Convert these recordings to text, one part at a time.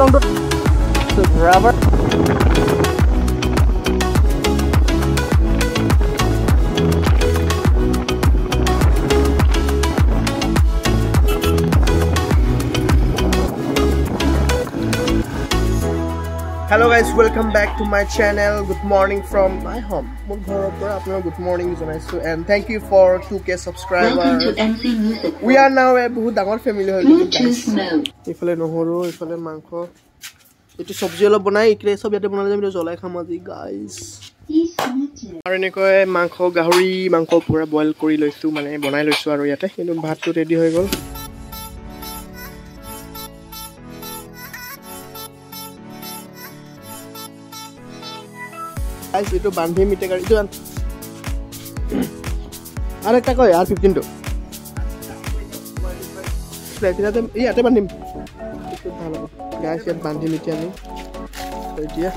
Rubber. Hello guys, welcome back to my channel. Good morning from my home. Good morning, and thank you for 2K subscribers. Welcome to NC Music. We are now a बहुत ডাঙৰ family হৈ গ'ল guys. ইফালে নহৰু, ইফালে মাংস। এটো সবজি অলপ বনাই ইকলে সব ইয়াতে বনালে আমি জ্বলাই খাম আজি guys. আৰু এনেকৈ মাংস গাহৰি মাংস পুৰা বইল কৰি লৈছো মানে বনাই লৈছো আৰু ইয়াতে কিন্তু ভাতটো ৰেডি হৈ গ'ল। guys itu bandhi mite gari itu আর একটা কই আর 15 তো ফ্লাইটে ইয়াতে বান্ধিম একটু ভালো গাইস ইয়াত বান্ধি মিটি আমি এতিয়া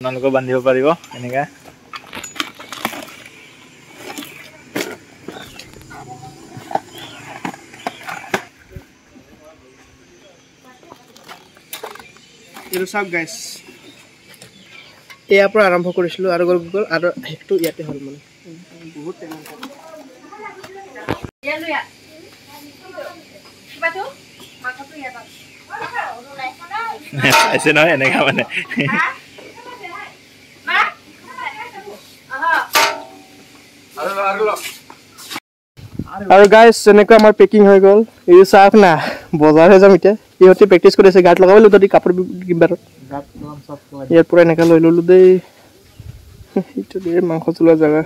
আপোনালোকে বান্ধিব পাৰিব এনেকা এটো সব গাইস এয়া পৰা আৰম্ভ কৰিছিলো আৰু গল আৰু হেকটো ইয়াতে হল মানে বহুত টাইম ইয়ালুয়া কিবাটো মাকটো ইয়াত আছে নহয় এনেকা মানে আৰু গাইস এনেকৈ আমাৰ পেকিং হৈ গল এই সাফ না বজাৰ হে যাম ইতে ইহতে প্ৰেক্টিস কৰি আছে গাট লগাবলৈ তদি কাপড় কিবাৰত গাট লগাম সব ইয়াৰ পৰা এনেকা লৈ ললো দেই ইটো দে মাংস চলা জায়গা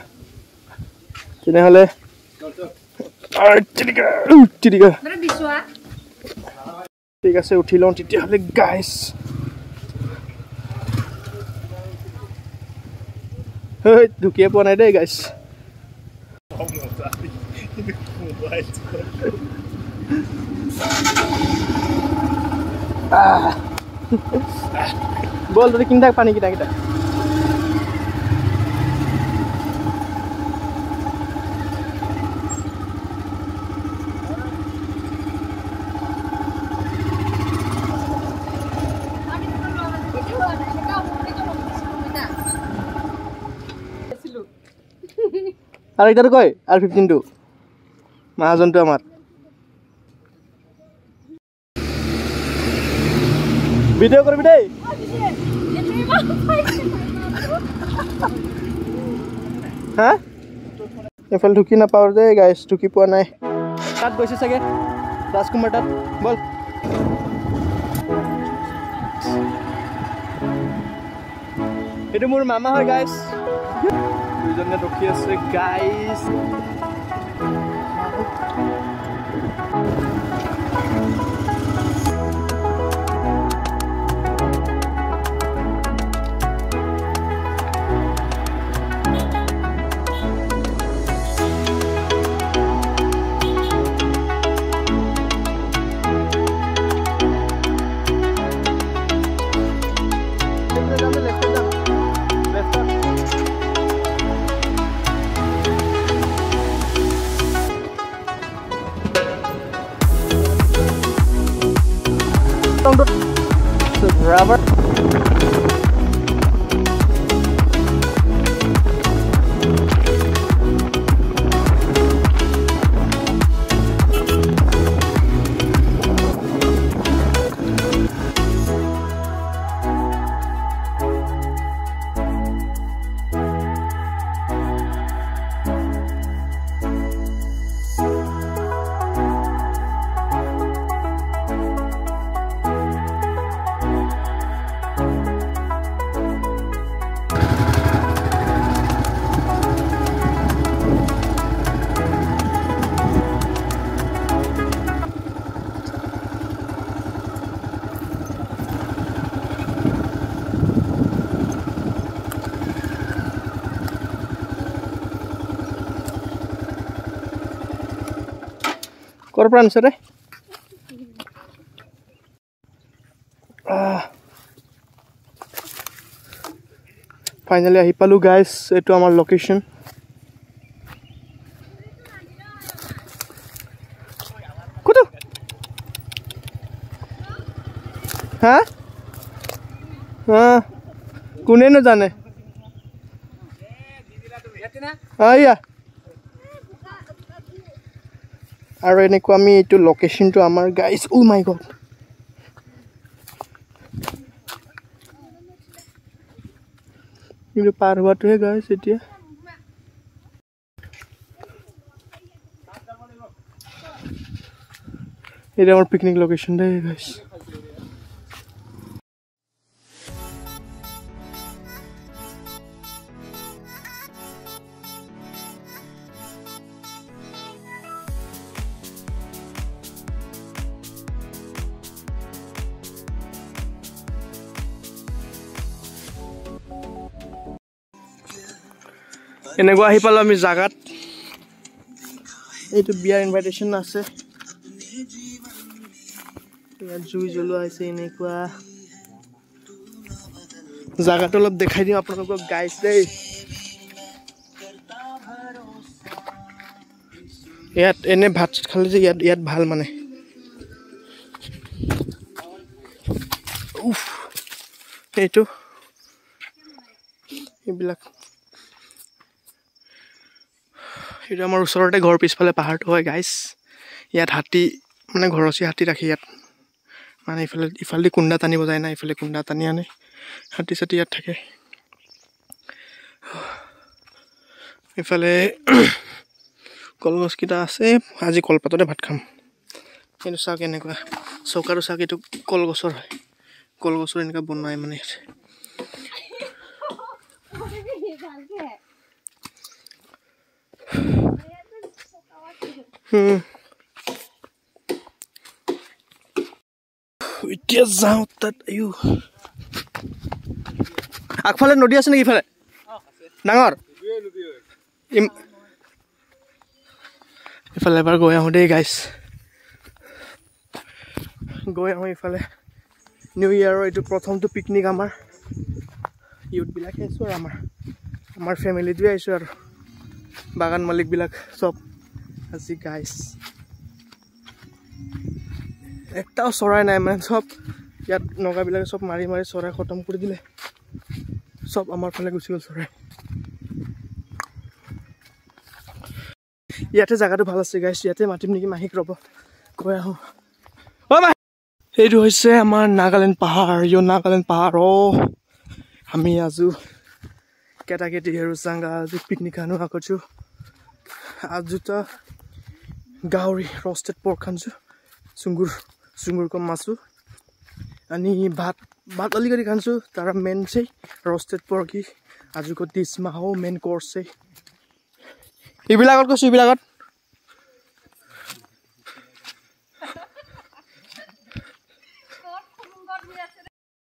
তেনে হলে ঠিক আছে উঠি লওঁ তেতিয়া হলে গাইস হেই ঢুকিয়ে পোৱা নাই দেই গাইস বল তই কিনটা পানী কিটা কিটা আর এটা কই আর 15 টু মহাজনটো আমার ভিডিও করবি দেই হ্যাঁ এফাল ঢুকি না পাওয়ার দে গাইস ঢুকি পোৱা নাই তাত গৈছে চাগে ৰাজকুমাৰ তাত বল এটা মোৰ মামা হয় গাইস দুজনে ৰখি আছে গাইস Rubber. কৰ পৰা আনিছে ৰে ফাইনালি আহি পালোঁ গাইজ এইটো আমাৰ লোকেশ্যন ক'তো হা কোনেনো জানে আৰু এনেকুৱা আমি এইটো লোকেশ্যনটো আমাৰ গাইজ ও মাই গড কিন্তু পাৰ হোৱাটোহে গাইজ এতিয়া এটা আমাৰ পিকনিক লোকেশন দেয় গাইস এনেকুৱা আহি পালো আমি জাগাত এইটো বিয়াৰ ইনভাইটেশন আছে জুই জ্বলোৱা আছে এনেকুৱা জাগাটো অলপ দেখাই দিওঁ আপোনালোকক গাইজ দেই ইয়াত এনে ভাত খালে যে ইয়াত ভাল মানে উফ এইটো এইবিলাক এটা আমাৰ ওচৰতে ঘৰ পিছফালে পাহাৰটো হয় গাইজ ইয়াত হাতী মানে ঘৰচি হাতী ৰাখি ইয়াত মানে ইফালে কুণ্ডা টানিব যায় না ইফালে কুণ্ডা টানি আনে হাতী চাতি ইয়াত থাকে ইফালে কলগছকেইটা আছে আজি কলপাততে ভাত খাম কিন্তু চাওক এনেকুৱা চৌকাটো চাওক এইটো কলগছৰ হয় কলগছৰ এনেকুৱা বনাই মানে এতিয়া যাওঁ তাত আগফালে নদী আছে নেকি ইফালে ডাঙৰ ইফালে এবাৰ গৈ আহোঁ দেই গাইজ গৈ আহোঁ ইফালে নিউ ইয়েৰৰ এইটো প্ৰথমটো পিকনিক আমাৰ ইউথবিলাকে আহিছোঁ আৰু আমাৰ ফেমিলিটোৱে আহিছোঁ আৰু বাগান মালিকবিলাক চব আজি গাইজ একটাও চৰাই নাই মানে চব ইয়াত নগাবিলাকে চব মাৰি মাৰি চৰাই খতম কৰি দিলে চব আমাৰ ফালে গুচি গ'ল চৰাই ইয়াতে জাগাটো ভাল আছে গাইজ ইয়াতে মাতিম নেকি মাহীক ৰ'ব গৈ আহোঁ এইটো হৈছে আমাৰ নাগালেণ্ড পাহাৰ নাগালেণ্ড পাহাৰ আমি আজু केटाकेटीहरू आज पिकनिक खानु आएको छु आज त गाउरी रोस्टेड पोर्क खान्छु सुँगुरको मासु अनि भात अलिकति खान्छु तर मेन चाहिँ रोस्टेड पोर्क आजको डिसमा हो मेन कोर्स चाहिँ इबिलागत कसो इबिलागत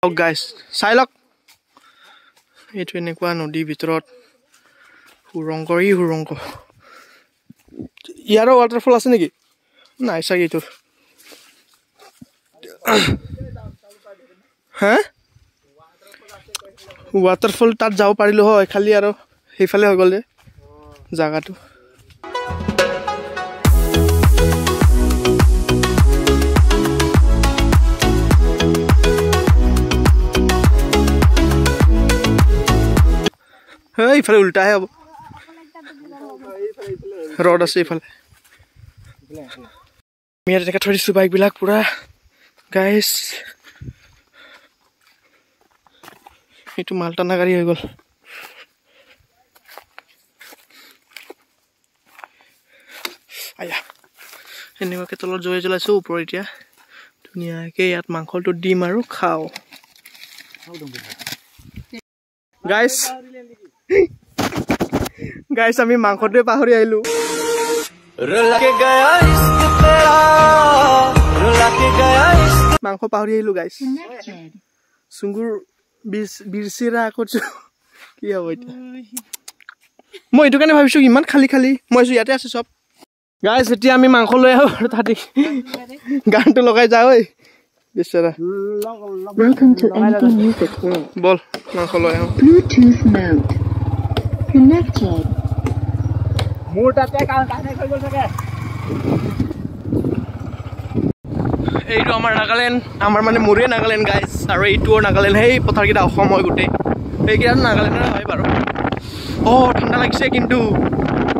गाइस साइलक এইটো এনেকুৱা নদীৰ ভিতৰত সুৰংগ ইয়াৰো ৱাটাৰফল আছে নেকি নাই চাগে এইটো হা ৱাটাৰফল তাত যাব পাৰিলো হয় খালি আৰু সেইফালে হৈ গ'ল যে জাগাটো ইফালে উল্টাহে হ'ব ৰড আছে ইফালে আমি ইয়াত এনেকৈ থৈ দিছোঁ বাইকবিলাক পুৰা গাইজ এইটো মালটানা গাড়ী হৈ গ'ল আয়া এনেকুৱাকৈ তলত জ্বলাইছোঁ ওপৰত এতিয়া ধুনীয়াকৈ ইয়াত মাংসটো দিম আৰু খাওঁ গাইজ আমি মাংসটোৱে পাহৰি আহিলো মাংস পাহৰি আহিলো গাইজ চুঙ্গুৰ বিৰচিৰা কৰিছো কি হ'ব এতিয়া মই এইটো কাৰণে ভাবিছো ইমান খালি মই ইয়াতে আছে চব গাইজ এতিয়া আমি মাংস লৈ আহো তাতে গানটো লগাই যাওঁ ঐ বেচাৰা বল মাংস লৈ আহো মোৰ তাতে কানেক্ট হৈ গ'ল চাগে এইটো আমাৰ নাগালেণ্ড আমাৰ মানে মোৰে নাগালেণ্ড গাইজ আৰু এইটোও নাগালেণ্ড সেই পথাৰকেইটা অসম হয় গোটেই সেইকেইটা নাগালেণ্ডৰে হয় বাৰু ঠাণ্ডা লাগিছে কিন্তু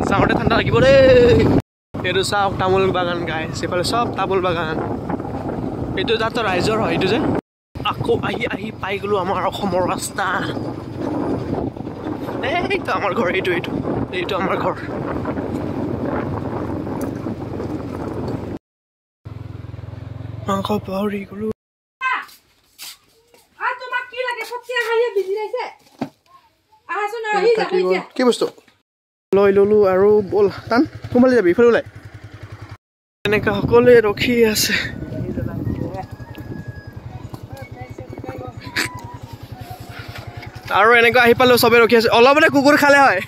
যাওঁতে ঠাণ্ডা লাগিব দেই এইটো চাওক তামোল বাগান গাইজ এইফালে চব তামোল বাগান এইটো তাতো ৰাইজৰ হয় এইটো যে আকৌ আহি আহি পাই গ'লো আমাৰ অসমৰ ৰাস্তা এইটো আমাৰ ঘৰ এইটো আমাৰ ঘৰ মাংস পাহৰি গ'লো কি বস্তু লৈ ললো আৰু ব'ল টান কোনফালে যাবি ইফালে ওলাই এনেকৈ সকলোৱে ৰখি আছে আৰু এনেকৈ আহি পালো চবে ৰখি আছে অলপতে কুকুৰ খালে হয়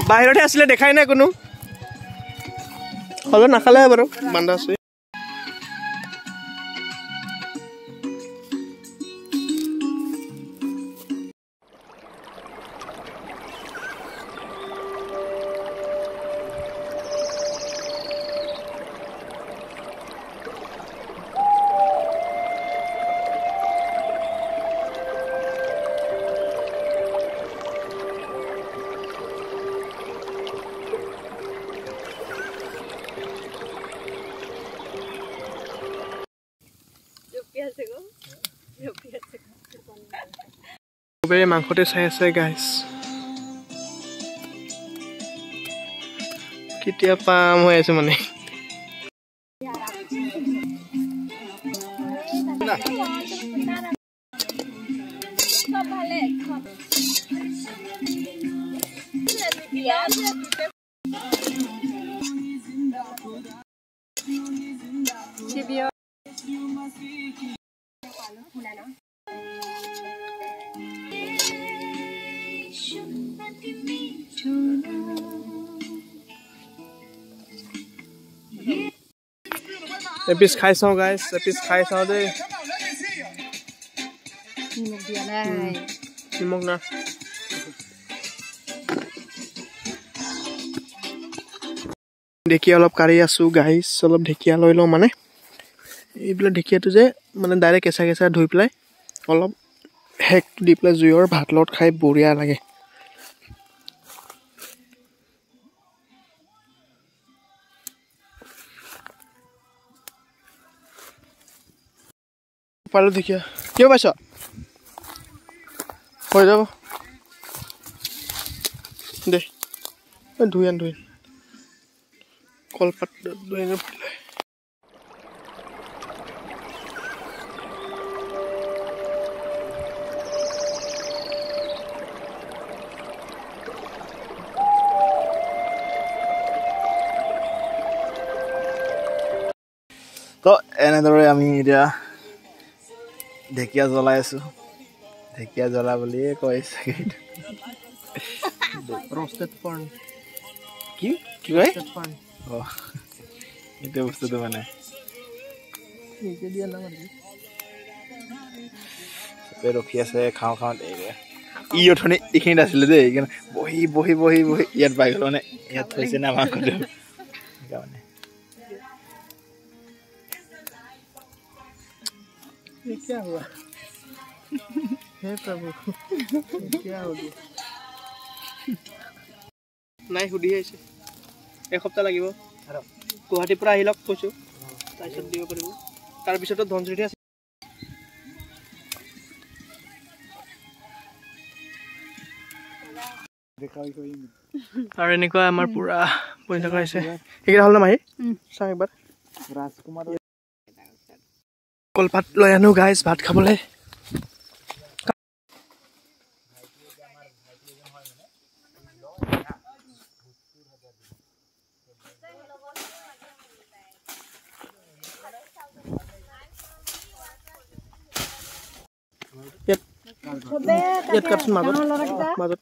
বাহিৰতে আছিলে দেখাই নাই কোনো হ'লেও নাখালে বাৰু বান্ধা আছে মাংসতে চাই আছে গাইজ কেতিয়া পাম হৈ আছে মানে এপিচ খাই চাওঁ গাইজ এপিচ খাই চাওঁ দেই নিমখ না ঢেকীয়া অলপ কাঢ়ি আছোঁ গাইজ অলপ ঢেকীয়া লৈ লওঁ মানে এইবিলাক ঢেকীয়াটো যে মানে ডাইৰেক্ট কেঁচা কেঁচা ধুই পেলাই অলপ হেকটো দি পেলাই জুইৰ ভাত লগত খাই বঢ়িয়া লাগে পালোঁ ঢেকীয়া কিয় পাইছ হৈ যাব দে ধুই আন কলপাত ধুই আনি ফুলে তো এনেদৰে আমি এতিয়া ঢেকীয়া জ্বলাই আছোঁ ঢেকীয়া জ্বলা বুলিয়ে কয় চাগে কি কি কয় এইটো বস্তুটো মানে চবে ৰখি আছে খাওঁ ই অথনি এইখিনিত আছিলে দেই সেইকাৰণে বহি বহি বহি বহি ইয়াত পাই গ'লো মানে ইয়াত থৈছে না মাংসটো সেইকাৰণে क्या हुआ हे प्रभु क्या हो गया নাই সুধি আছে এসপ্তাহ লাগিব গুৱাহাটীৰ পৰা আহি লওক কৈছোঁ তাৰপিছত দিব পাৰিব তাৰপিছতো ধনচিৰি আছে আৰু এনেকুৱা আমাৰ পুৰা বহি থকা হৈছে এইকেইটা হ'ল ন মাহী চাওঁ একবাৰ ৰাজকুমাৰ কলপাত লৈ আনো গাইজ ভাত খাবলৈ ইয়াত কাটচোন মাজত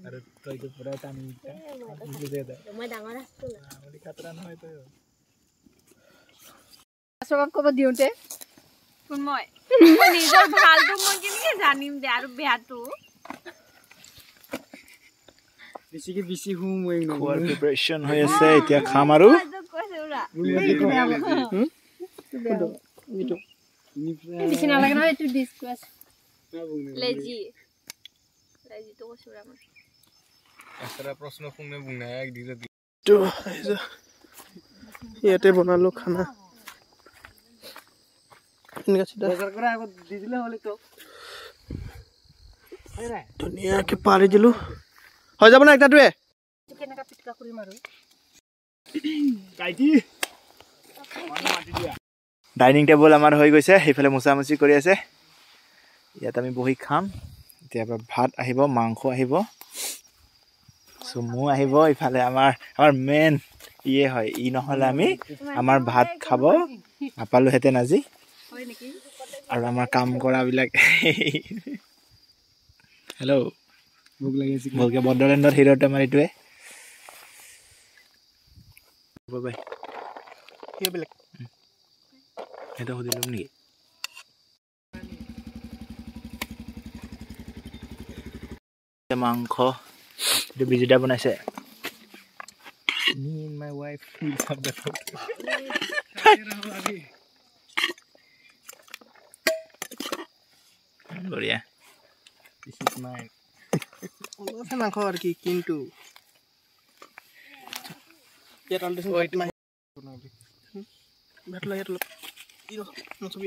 আৰু তইতো পুৰা টানি মই ডাঙৰ আছো বুলি খাতৰা নহয় তই সবক কব দিওতে কোন মই নিজৰ ভালটো মই কেনেকৈ জানিম দে আৰু বেয়াটো বেছিকে বেছি হুম মই খোৱাৰ প্ৰিপাৰেচন হৈ আছে এতিয়া খাম আৰু বেছি নালাগে নহয় এইটো ডিসকাস লেজি তো কৈছৰা মই এছৰা প্ৰশ্ন কোনে বুনাই এক দিলে তো ইয়াতে বনালো খানা ইনকা সিধা বজাৰ কৰা আগত দি দিলে হলে তো ধুনীয়াকে পাৰি দিলো হৈ যাব না একটাটোৱে কেনেকা পিটকা কৰি মাৰো কাইটি ডাইনিং টেবুল আমাৰ হৈ গৈছে সেইফালে মুচামুচি কৰি আছে ইয়াত আমি বহি খাম এতিয়া ভাত আহিব মাংস আহিব সুমু আহিব ইফালে আমাৰ মেন ইয়ে হয় ই নহলে আমি আমাৰ ভাত খাব নাপালো হেতেন আজি হয় নেকি আৰু আমাৰ কাম কৰা বিলাক হেল্ল' ভোক লাগিছে ভোকে বৰ্ডলেণ্ডৰ হিৰোত আমাৰ ইটোৱে বাই বাই কি বেলেগ এটা সুধিলম নেকি মাংস এইটো বিজিতা বনাইছে me and my wife will have the photo Gloria this is mine ওলাছে মাংস আর কি কিন্তু ইয়াত আলদেছ ওয়াইট মাই ভাত লাগে অলপ নছবি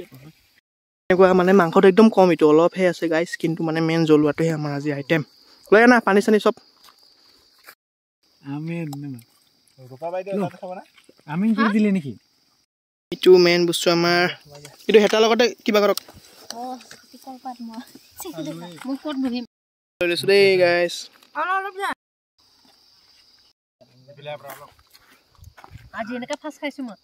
এনেকুৱা মানে মাংসটো একদম কম ইটো অলপহে আছে গাইছ কিন্তু মানে মেইন জ্বলোৱাটোহে আমাৰ আজি আইটেম লৈ না পানী চানি চব আমি ৰূপা বাইদেউ এটা খাব না আমি কি দিলে নেকি ইটো মেইন বস্তু আমাৰ ইটো হেতা লগতে কিবা কৰক কলপাত মই মোক কত বহিম লৈ লৈছো দেই গাইছ অলপ যা আজি এনেকা ফাস খাইছো মই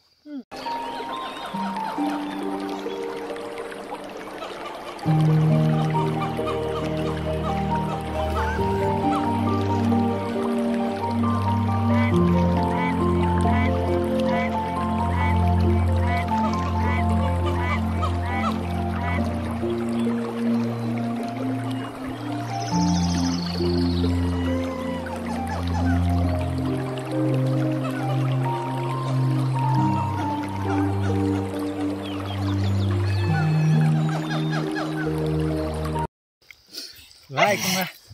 like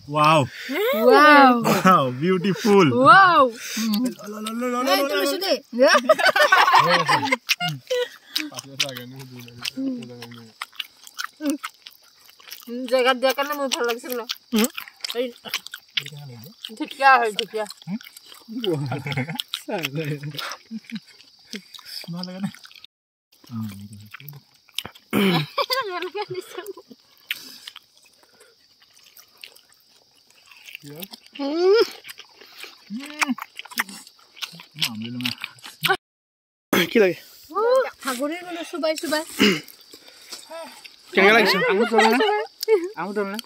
wow beautiful wow জায়গা দেখা না মোৰ ভাল লাগিছিল না ঢেকিয়া হয় ঢেকিয়া ভাল লাগে না কি লাগে ভাগৰি গলো সুবাই সুবাই কেনেকা লাগিছে আমু দল না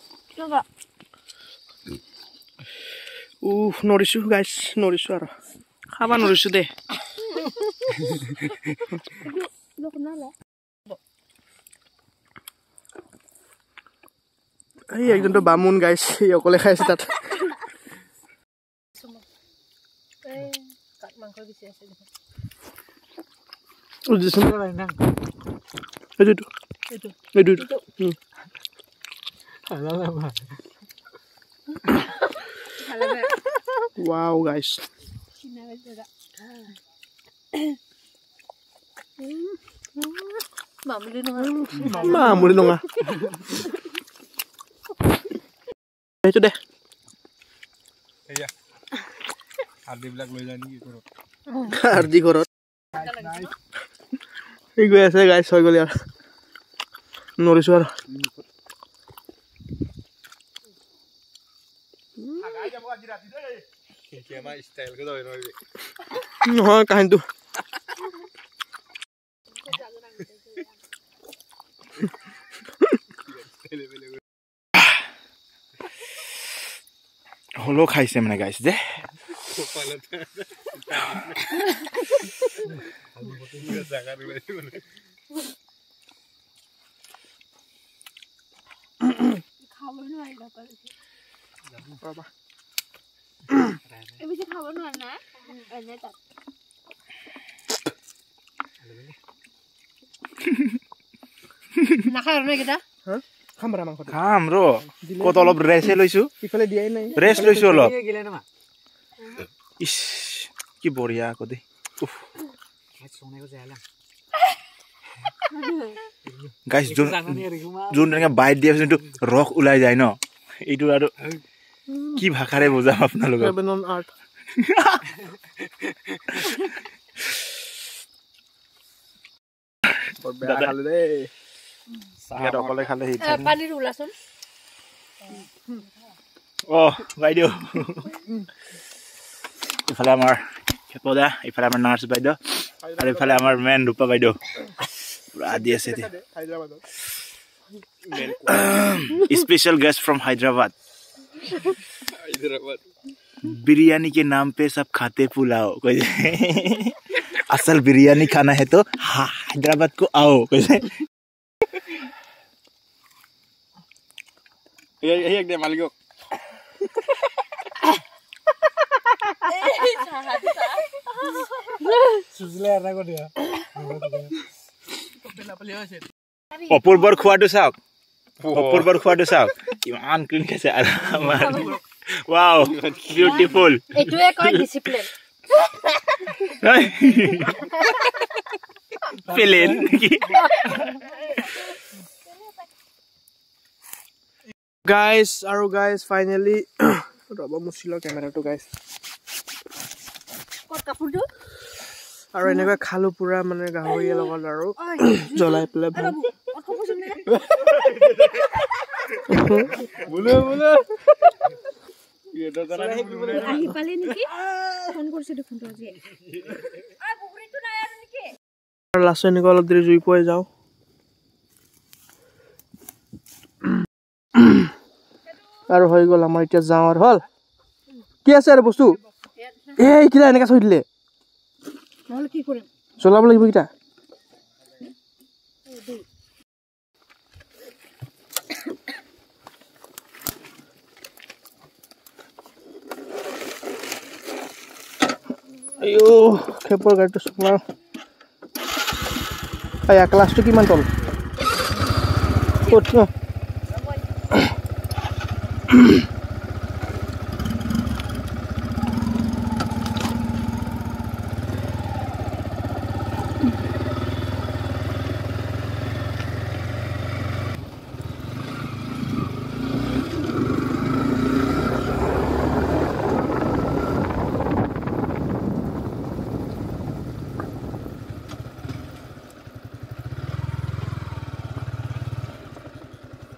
উফ নৰিছো গাইছ নৰিছো আৰু খাবা নৰিছো দে এই একজনটো বামুণ গাইছ অকলে খাইছে তাত মাংস দিছে আছে উজিছো না এইটো wow guys mamuli nonga এইটো দে এয়া হাৰ্দি বিলাক লৈ যানি কি কৰক হাৰ্দি ঘৰত এই গৈ আছে গাইছ হৈ গ'ল আৰু নৰিছো আৰু নহয় কাহিনীটো হলো খাইছে মানে গাইছ দে খাম ৰ কত অলপ ৰেছে লৈছো ইফালে দিয়াই নাই ৰেছ লৈছো অলপ ইস কি বঢ়িয়া আকৌ দে গাইছ যোন তেনেকে বাইট দিয়া পিছত ৰস ওলাই যায় ন এইটো আৰু কি ভাষাৰে বুজাম আপোনালোকক অকলে খালে বাইদেউ ইফালে আমাৰ খেপদা ইফালে আমাৰ নাৰ্ছ বাইদেউ আৰু ইফালে আমাৰ মেন ৰূপা বাইদেউ পুৰা দি আছে special guest from Hyderabad biryani के नाम पे सब खाते पुलाव असल बिरयानी खाना है तो हैदराबाद को आओ অপূৰ্বৰ খোৱাটো চাওক অপূৰ্বৰ খোৱাটো চাওক ইমান ক্লিন খাইছে আৰু আমাৰ ওৱাও বিউটিফুল এটোৱে কয় ডিসিপ্লিন প্লেন গাইস আৰু গাইস ফাইনালি ৰবা মুছিলো ক্যামেৰাটো গাইস কত কাপোৰটো আৰু এনেকৈ খালো পুৰা মানে গাহৰিয়ে লগত আৰু জ্বলাই পেলাই ভাল বুলে বুলে এটা জানা আহি পালে নেকি ফোন কৰিছে দেখোন তো আজি আ পুকুৰীটো নাই আৰু নেকি আৰু লাষ্ট এনেকৈ অলপ দেৰি জুই পোৱাই যাও আৰু হৈ গল আমাৰ এতিয়া যাও আৰু হল কি আছে আৰু বস্তু এই কিলা এনেকা থৈ দিলে নহলে কি কৰিম চলাব লাগিব কিটা আইও খেপৰ গাড়ীটো চলাও আয়া ক্লাছটো কিমান তল ক'ত ন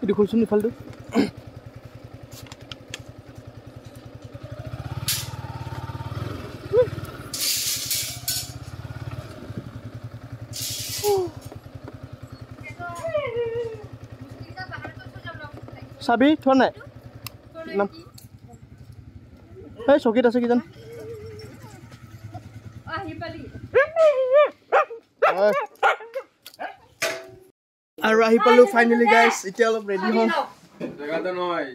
itu খুলছুন ইফালটো চাবি থোৱা নাই এই চকীত আছে কিজান আৰু আহি পালো ফাইনালি গাইস এতিয়া অলপ ৰেডি হম জায়গাটা নয়